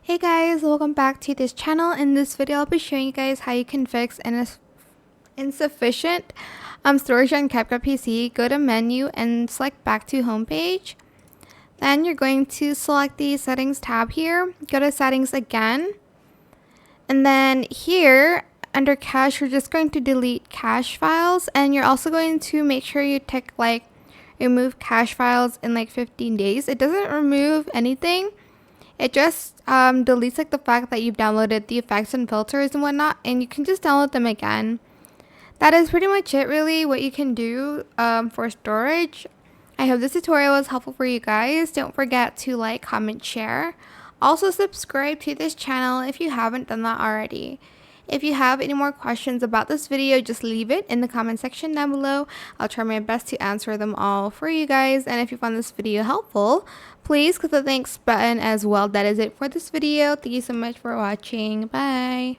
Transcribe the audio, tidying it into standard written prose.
Hey guys, welcome back to this channel. In this video, I'll be showing you guys how you can fix insufficient storage on CapCut PC. Go to menu and select back to homepage. Then you're going to select the settings tab here. Go to settings again. And then here under cache, you're just going to delete cache files. And you're also going to make sure you tick remove cache files in 15 days. It doesn't remove anything. It just deletes the fact that you've downloaded the effects and filters and whatnot, and you can just download them again. That is pretty much it really, what you can do for storage. I hope this tutorial was helpful for you guys. Don't forget to like, comment, share. Also subscribe to this channel if you haven't done that already. If you have any more questions about this video, just leave it in the comment section down below. I'll try my best to answer them all for you guys. And if you found this video helpful, please click the thanks button as well. That is it for this video. Thank you so much for watching. Bye.